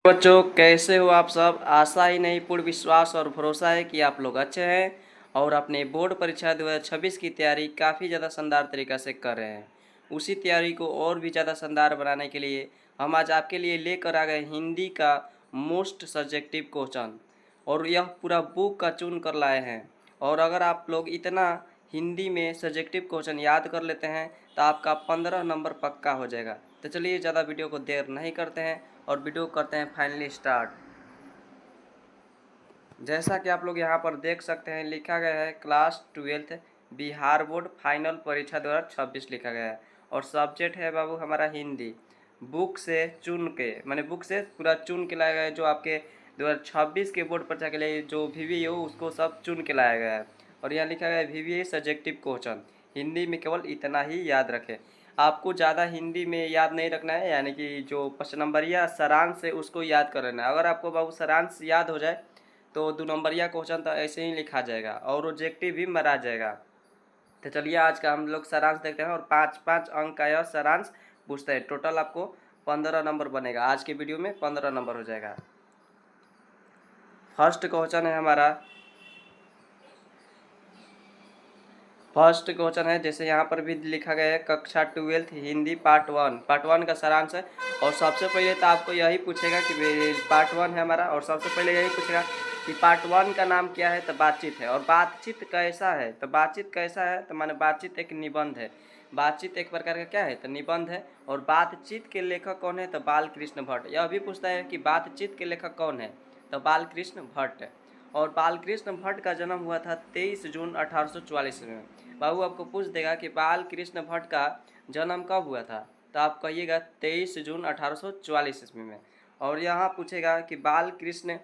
बच्चों कैसे हो आप सब। आशा ही नहीं पूर्ण विश्वास और भरोसा है कि आप लोग अच्छे हैं और अपने बोर्ड परीक्षा 2026 की तैयारी काफ़ी ज़्यादा शानदार तरीक़ा से कर रहे हैं। उसी तैयारी को और भी ज़्यादा शानदार बनाने के लिए हम आज आपके लिए लेकर आ गए हिंदी का मोस्ट सब्जेक्टिव क्वेश्चन और यह पूरा बुक का चुन कर लाए हैं। और अगर आप लोग इतना हिंदी में सब्जेक्टिव क्वेश्चन याद कर लेते हैं तो आपका 15 नंबर पक्का हो जाएगा। तो चलिए ज़्यादा वीडियो को देर नहीं करते हैं और वीडियो करते हैं फाइनली स्टार्ट। जैसा कि आप लोग यहाँ पर देख सकते हैं लिखा गया है क्लास 12 बिहार बोर्ड फाइनल परीक्षा 2026 लिखा गया है और सब्जेक्ट है बाबू हमारा हिंदी। बुक से चुन के माने बुक से पूरा चुन के लाया गया है जो आपके 2026 के बोर्ड परीक्षा के लिए जो VVA हो उसको सब चुन के लाया गया है। और यहाँ लिखा गया है VVA सब्जेक्टिव क्वेश्चन हिंदी में केवल इतना ही याद रखें। आपको ज़्यादा हिंदी में याद नहीं रखना है, यानी कि जो 5 नंबरिया सारांश है उसको याद कर लेना है। अगर आपको बाबू सारांश याद हो जाए तो 2 नंबरिया क्वेश्चन तो ऐसे ही लिखा जाएगा और ऑब्जेक्टिव भी मरा जाएगा। तो चलिए आज का हम लोग सारांश देखते हैं और 5-5 अंक का यह सारांश पूछते हैं। टोटल आपको 15 नंबर बनेगा। आज के वीडियो में 15 नंबर हो जाएगा। फर्स्ट क्वेश्चन है हमारा, फर्स्ट क्वेश्चन है जैसे यहाँ पर भी लिखा गया है कक्षा 12 हिंदी पार्ट 1 का सारांश है। और सबसे पहले तो आपको यही पूछेगा कि पार्ट 1 है हमारा और सबसे पहले यही पूछेगा कि पार्ट 1 का नाम क्या है। तो बातचीत है। और बातचीत कैसा है, तो बातचीत कैसा है तो माने बातचीत एक निबंध है। बातचीत एक प्रकार का क्या है तो निबंध है। और बातचीत के लेखक कौन है तो बालकृष्ण भट्ट। यह भी पूछता है कि बातचीत के लेखक कौन है तो बालकृष्ण भट्ट। और बालकृष्ण भट्ट का जन्म हुआ था 23 जून 1844 में। बाबू आपको पूछ देगा कि बालकृष्ण भट्ट का जन्म कब हुआ था तो आप कहिएगा 23 जून 1844 ईस्वी में। और यहाँ पूछेगा कि बालकृष्ण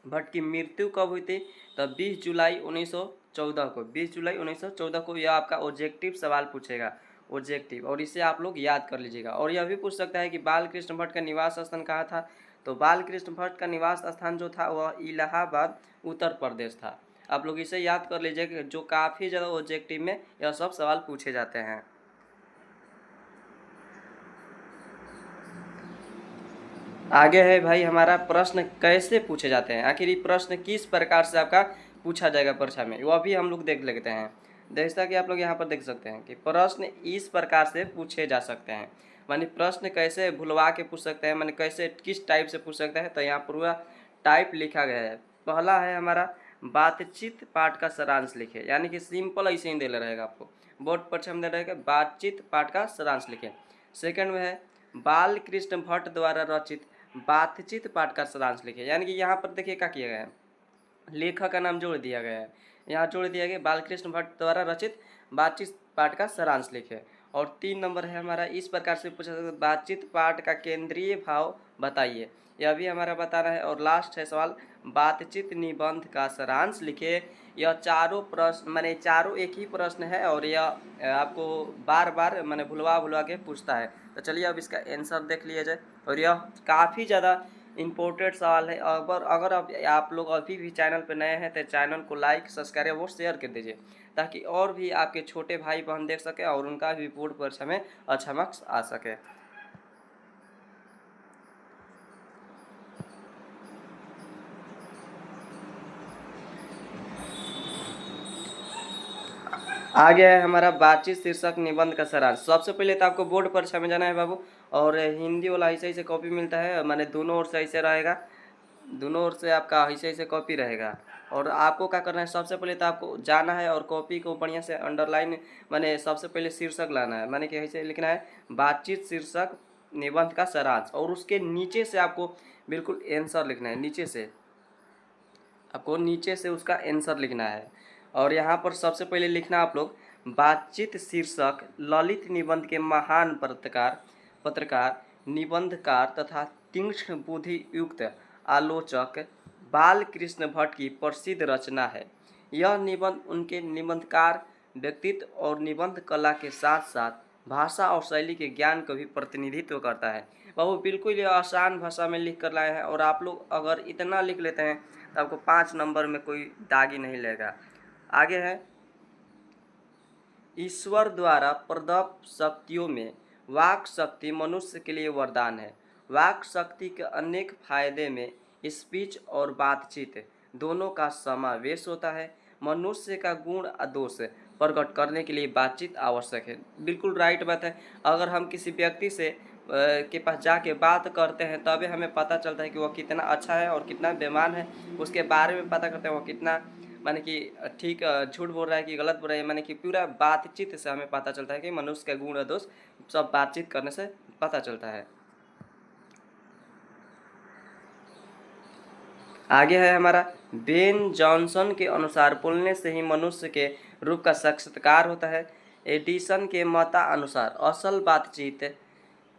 भट्ट की मृत्यु कब हुई थी तो 20 जुलाई 1914 को। 20 जुलाई 1914 को यह आपका ऑब्जेक्टिव सवाल पूछेगा, ऑब्जेक्टिव। और इसे आप लोग याद कर लीजिएगा। और यह भी पूछ सकता है कि बालकृष्ण भट्ट का निवास स्थान कहाँ था तो बालकृष्ण भट्ट का निवास स्थान जो था वह इलाहाबाद उत्तर प्रदेश था। आप लोग इसे याद कर लीजिए कि जो काफ़ी ज़्यादा ऑब्जेक्टिव में यह सब सवाल पूछे जाते हैं। आगे है भाई हमारा प्रश्न कैसे पूछे जाते हैं, आखिर ये प्रश्न किस प्रकार से आपका पूछा जाएगा परीक्षा में वह भी हम लोग देख लेते हैं। जैसा कि आप लोग यहाँ पर देख सकते हैं कि प्रश्न इस प्रकार से पूछे जा सकते हैं। माने प्रश्न कैसे भुलवा के पूछ सकते हैं, माने कैसे किस टाइप से पूछ सकते हैं तो यहाँ पूरा टाइप लिखा गया है। पहला है हमारा बातचीत पाठ का सारांश लिखे, यानी कि सिंपल ऐसे ही दे रहेगा आपको बोर्ड परीक्षा में दे रहेगा बातचीत पाठ का सारांश लिखे। सेकंड में है बालकृष्ण भट्ट द्वारा रचित बातचीत पाठ का सारांश लिखे, यानी कि यहाँ पर देखिए क्या किया गया है लेखक का नाम जोड़ दिया गया है। यहाँ जोड़ दिया गया बालकृष्ण भट्ट द्वारा रचित बातचीत पाठ का सारांश लिखे। और 3 नंबर है हमारा इस प्रकार से पूछा सकता है बातचीत पाठ का केंद्रीय भाव बताइए, यह भी हमारा बताना है। और लास्ट है सवाल बातचीत निबंध का सारांश लिखे। यह चारों प्रश्न माने चारों एक ही प्रश्न है और यह आपको बार बार माने भुलवा के पूछता है। तो चलिए अब इसका आंसर देख लिया जाए। और यह काफ़ी ज़्यादा इम्पोर्टेंट सवाल है। अगर आप लोग अभी भी चैनल पर नए हैं तो चैनल को लाइक सब्सक्राइब और शेयर कर दीजिए ताकि और भी आपके छोटे भाई बहन देख सके और उनका भी बोर्ड परीक्षा में अच्छा मार्क्स आ सके। आगे है हमारा बातचीत शीर्षक निबंध का सारांश। सबसे पहले तो आपको बोर्ड परीक्षा में जाना है बाबू और हिंदी वाला ऐसे ऐसे कॉपी मिलता है, माने दोनों ओर से ऐसे रहेगा, दोनों ओर से आपका ऐसे ऐसे कॉपी रहेगा। और आपको क्या करना है सबसे पहले तो आपको जाना है और कॉपी को बढ़िया से अंडरलाइन माने सबसे पहले शीर्षक लाना है, माने कि ऐसे लिखना है बातचीत शीर्षक निबंध का सारांश। और उसके नीचे से आपको बिल्कुल आंसर लिखना है, नीचे से आपको नीचे से उसका आंसर लिखना है। और यहाँ पर सबसे पहले लिखना आप लोग बातचीत शीर्षक ललित निबंध के महान पत्रकार निबंधकार तथा तीक्ष्ण बुद्धि युक्त आलोचक बालकृष्ण भट्ट की प्रसिद्ध रचना है। यह निबंध उनके निबंधकार व्यक्तित्व और निबंध कला के साथ साथ भाषा और शैली के ज्ञान का भी प्रतिनिधित्व करता है। बाबू बिल्कुल ये आसान भाषा में लिख कर लाए हैं और आप लोग अगर इतना लिख लेते हैं तो आपको 5 नंबर में कोई दागी नहीं लेगा। आगे है ईश्वर द्वारा प्रदत्त शक्तियों में वाक शक्ति मनुष्य के लिए वरदान है वाक शक्ति के अनेक फायदे में स्पीच और बातचीत दोनों का समावेश होता है। मनुष्य का गुण और दोष प्रकट करने के लिए बातचीत आवश्यक है। बिल्कुल राइट बात है। अगर हम किसी व्यक्ति से के पास जाके बात करते हैं तभी हमें पता चलता है कि वह कितना अच्छा है और कितना बेईमान है। उसके बारे में पता करते हैं वो कितना माने कि ठीक झूठ बोल रहा है कि गलत बोल रहा है। माने कि पूरा बातचीत से हमें पता चलता है कि मनुष्य का गुण और दोष सब बातचीत करने से पता चलता है। आगे है हमारा बेन जॉनसन के अनुसार बोलने से ही मनुष्य के रूप का साक्षात्कार होता है। एडिसन के मतानुसार असल बातचीत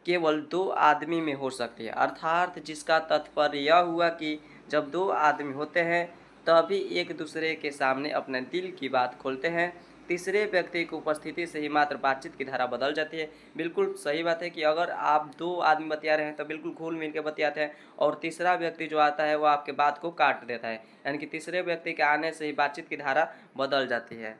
केवल दो आदमी में हो सकती है, अर्थात जिसका तात्पर्य यह हुआ कि जब दो आदमी होते हैं तभी एक दूसरे के सामने अपने दिल की बात खोलते हैं। तीसरे व्यक्ति की उपस्थिति से ही मात्र बातचीत की धारा बदल जाती है। बिल्कुल सही बात है कि अगर आप दो आदमी बतिया रहे हैं तो बिल्कुल घुल मिल के बतियाते हैं और तीसरा व्यक्ति जो आता है वो आपके बात को काट देता है, यानी कि तीसरे व्यक्ति के आने से ही बातचीत की धारा बदल जाती है।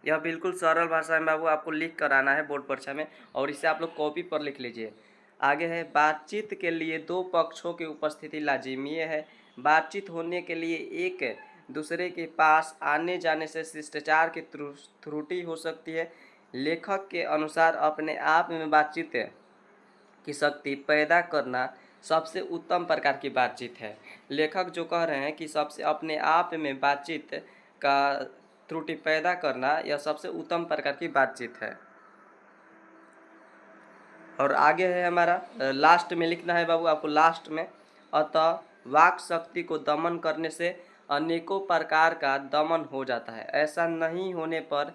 यह बिल्कुल सरल भाषा में बाबू आपको लिख कर आना है बोर्ड परीक्षा में, और इसे आप लोग कॉपी पर लिख लीजिए। आगे है बातचीत के लिए दो पक्षों की उपस्थिति लाजिमी है। बातचीत होने के लिए एक दूसरे के पास आने जाने से शिष्टाचार की त्रुटि हो सकती है। लेखक के अनुसार अपने आप में बातचीत की शक्ति पैदा करना सबसे उत्तम प्रकार की बातचीत है। लेखक जो कह रहे हैं कि सबसे अपने आप में बातचीत का त्रुटि पैदा करना यह सबसे उत्तम प्रकार की बातचीत है। और आगे है हमारा लास्ट में लिखना है बाबू आपको लास्ट में, अतः वाक शक्ति को दमन करने से अनेकों प्रकार का दमन हो जाता है। ऐसा नहीं होने पर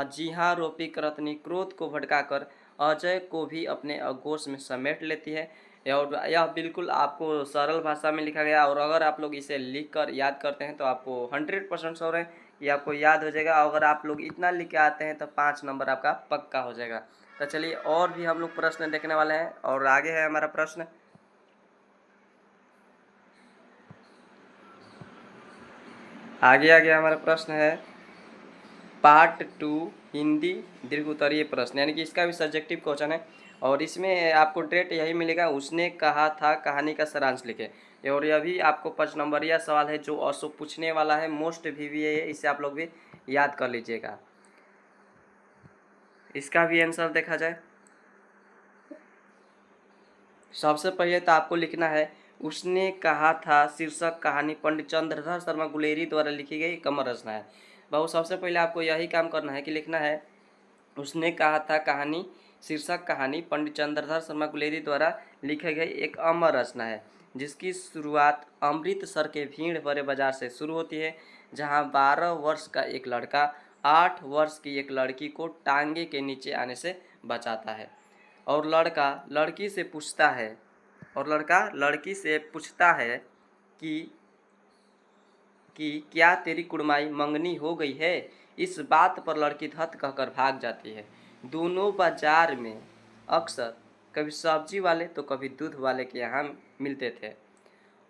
जी हाँ रोपी करतनी क्रोध को भड़काकर अजय को भी अपने आगोश में समेट लेती है। और यह बिल्कुल आपको सरल भाषा में लिखा गया, और अगर आप लोग इसे लिख कर याद करते हैं तो आपको 100% श्योर है कि आपको याद हो जाएगा। अगर आप लोग इतना लिख के आते हैं तो 5 नंबर आपका पक्का हो जाएगा। तो चलिए और भी हम लोग प्रश्न देखने वाले हैं, और आगे है हमारा प्रश्न। आगे हमारा प्रश्न है पार्ट 2 हिंदी दीर्घ उत्तरीय प्रश्न, यानी कि इसका भी सब्जेक्टिव क्वेश्चन है, और इसमें आपको डेट यही मिलेगा, उसने कहा था कहानी का सारांश लिखे। और यह भी आपको 5 नंबरिया सवाल है जो ऑसो पूछने वाला है, मोस्ट VVA है, इसे आप लोग भी याद कर लीजिएगा। इसका भी आंसर देखा जाए, सबसे पहले तो आपको लिखना है उसने कहा था शीर्षक कहानी पंडित चंद्रधर शर्मा गुलेरी द्वारा लिखी गई कमर रचना है। बहु सबसे पहले आपको यही काम करना है कि लिखना है उसने कहा था कहानी शीर्षक कहानी पंडित चंद्रधर शर्मा गुलेरी द्वारा लिखी गई एक अमर रचना है, जिसकी शुरुआत अमृतसर के भीड़ भरे बाजार से शुरू होती है, जहां 12 वर्ष का एक लड़का 8 वर्ष की एक लड़की को टांगे के नीचे आने से बचाता है, और लड़का लड़की से पूछता है कि क्या तेरी कुड़माई मंगनी हो गई है। इस बात पर लड़की धत कहकर भाग जाती है। दोनों बाजार में अक्सर कभी सब्जी वाले तो कभी दूध वाले के यहाँ मिलते थे,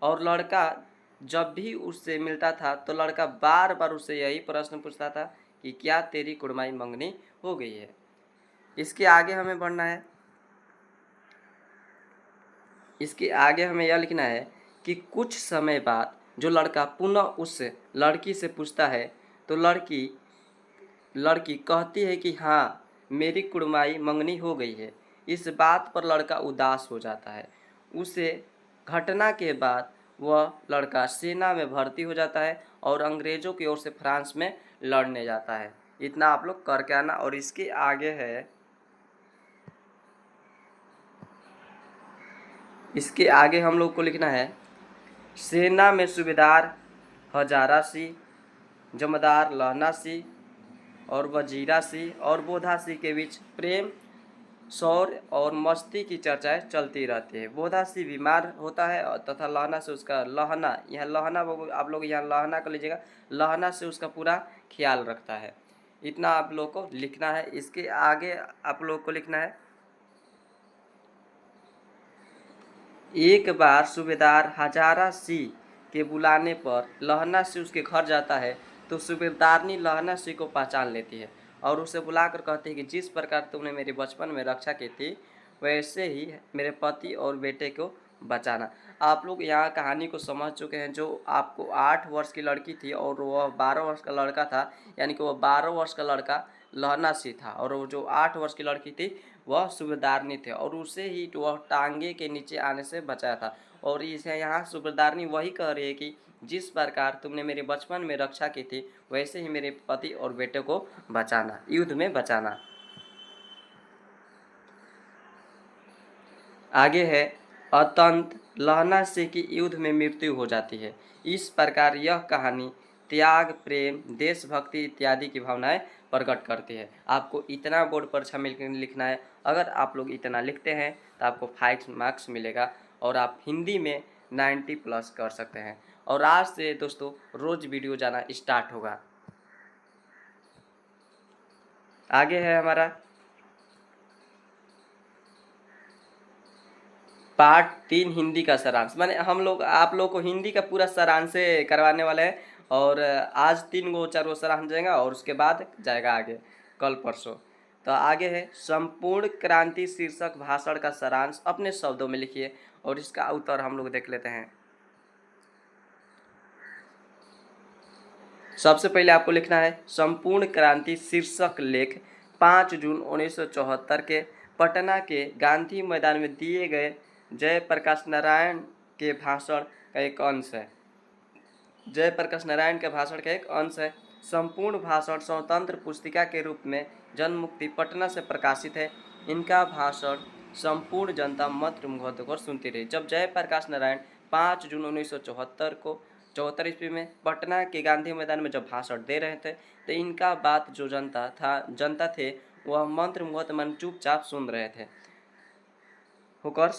और लड़का जब भी उससे मिलता था तो लड़का बार बार उससे यही प्रश्न पूछता था कि क्या तेरी कुड़माई मंगनी हो गई है। इसके आगे हमें बढ़ना है, इसके आगे हमें यह लिखना है कि कुछ समय बाद जो लड़का पुनः उस लड़की से पूछता है तो लड़की कहती है कि हाँ मेरी कुड़माई मंगनी हो गई है। इस बात पर लड़का उदास हो जाता है। उसे घटना के बाद वह लड़का सेना में भर्ती हो जाता है और अंग्रेज़ों की ओर से फ्रांस में लड़ने जाता है। इतना आप लोग करके आना। और इसके आगे है, इसके आगे हम लोग को लिखना है सेना में सूबेदार हजारा सिंह, जमादार लहना सिंह और वजीरा सिंह और बोधा सिंह के बीच प्रेम, शौर्य और मस्ती की चर्चाएं चलती रहती है। बोधा सिंह बीमार होता है और तथा लहना से उसका यहाँ लहना आप लोग यहाँ लहना कर लीजिएगा, लहना से उसका पूरा ख्याल रखता है। इतना आप लोग को लिखना है। इसके आगे आप लोग को लिखना है एक बार सूबेदार हजारा सिंह के बुलाने पर लहना सिंह उसके घर जाता है तो सूबेदारनी लहना सिंह को पहचान लेती है और उसे बुलाकर कहती है कि जिस प्रकार तुमने मेरी बचपन में रक्षा की थी वैसे ही मेरे पति और बेटे को बचाना। आप लोग यहाँ कहानी को समझ चुके हैं। जो आपको 8 वर्ष की लड़की थी और वह 12 वर्ष का लड़का था, यानी कि वह 12 वर्ष का लड़का लहना सी था और वो जो 8 वर्ष की लड़की थी वह सूबेदारनी थे, और उसे ही वह टांगे के नीचे आने से बचाया था। और इसे यहाँ सूबेदारनी वही कह रही है कि जिस प्रकार तुमने मेरे बचपन में रक्षा की थी, वैसे ही मेरे पति और बेटे को बचाना, युद्ध में बचाना। आगे है, अतंत लहना से की युद्ध में मृत्यु हो जाती है। इस प्रकार यह कहानी त्याग, प्रेम, देशभक्ति इत्यादि की भावनाएं प्रकट करती है। आपको इतना बोर्ड परीक्षा में लिखना है। अगर आप लोग इतना लिखते हैं तो आपको 5 मार्क्स मिलेगा और आप हिंदी में 90+ कर सकते हैं। और आज से दोस्तों रोज वीडियो जाना स्टार्ट होगा। आगे है हमारा पार्ट 3 हिंदी का सारांश। माने हम लोग आप लोग को हिंदी का पूरा सारांश से करवाने वाले हैं। और आज 3 गो 4 गो सारांश जाएगा और उसके बाद जाएगा आगे कल परसों। तो आगे है, संपूर्ण क्रांति शीर्षक भाषण का सारांश अपने शब्दों में लिखिए। और इसका उत्तर हम लोग देख लेते हैं। सबसे पहले आपको लिखना है, संपूर्ण क्रांति शीर्षक लेख 5 जून 1974 के पटना के गांधी मैदान में दिए गए जयप्रकाश नारायण के भाषण का एक अंश है। जयप्रकाश नारायण के भाषण का एक अंश है। संपूर्ण भाषण स्वतंत्र पुस्तिका के रूप में जनमुक्ति पटना से प्रकाशित है। इनका भाषण संपूर्ण जनता मंत्र मुग्ध होकर सुनती रही। जब जयप्रकाश नारायण 5 जून 1974 को 74 ईस्वी में पटना के गांधी मैदान में जब भाषण दे रहे थे, तो इनका बात जो जनता थे वह मंत्र मुग्ध मन चुपचाप सुन रहे थे, होकर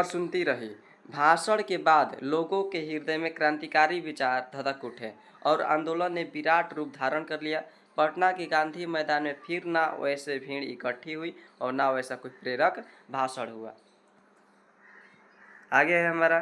सुनती रही। भाषण के बाद लोगों के हृदय में क्रांतिकारी विचार धधक उठे और आंदोलन ने विराट रूप धारण कर लिया। पटना के गांधी मैदान में फिर ना वैसे भीड़ इकट्ठी हुई और ना वैसा कोई प्रेरक भाषण हुआ। आगे है हमारा,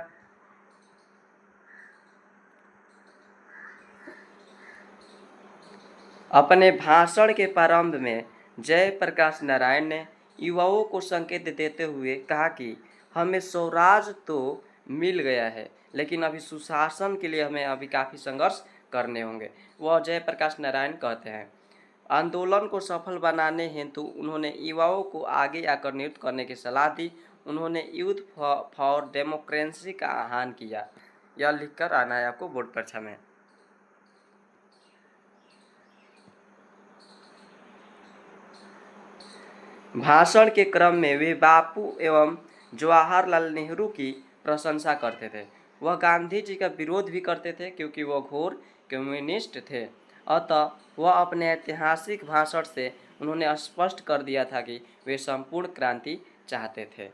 अपने भाषण के प्रारंभ में जयप्रकाश नारायण ने युवाओं को संकेत देते हुए कहा कि हमें स्वराज तो मिल गया है, लेकिन अभी सुशासन के लिए हमें अभी काफ़ी संघर्ष करने होंगे। वह जयप्रकाश नारायण कहते हैं। आंदोलन को सफल बनाने हेतु उन्होंने युवाओं को आगे आकर नृत्य करने की सलाह दी। उन्होंने यूथ फॉर डेमोक्रेसी का आह्वान किया। यह लिखकर आना है आपको बोर्ड परीक्षा में। भाषण के क्रम में वे बापू एवं जवाहरलाल नेहरू की प्रशंसा करते थे। वह गांधी जी का विरोध भी करते थे क्योंकि वह घोर कम्युनिस्ट थे। अतः वह अपने ऐतिहासिक भाषण से उन्होंने स्पष्ट कर दिया था कि वे संपूर्ण क्रांति चाहते थे।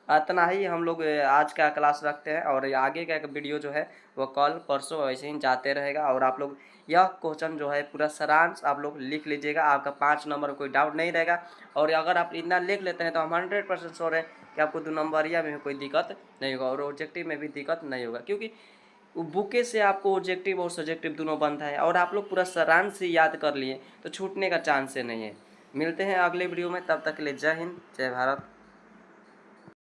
इतना ही हम लोग आज का क्लास रखते हैं और आगे का वीडियो जो है वो कल परसों ऐसे ही जाते रहेगा। और आप लोग यह क्वेश्चन जो है पूरा सारांश आप लोग लिख लीजिएगा, आपका 5 नंबर कोई डाउट नहीं रहेगा। और अगर आप इतना लिख लेते हैं तो हम 100% श्योर है कि आपको 2 नंबरिया में कोई दिक्कत नहीं होगा और ऑब्जेक्टिव में भी दिक्कत नहीं होगा, क्योंकि बुके से आपको ऑब्जेक्टिव और सब्जेक्टिव दोनों बनता है और आप लोग पूरा सारांश से याद कर लिए तो छूटने का चांस नहीं है। मिलते हैं अगले वीडियो में, तब तक के लिए जय हिंद, जय भारत।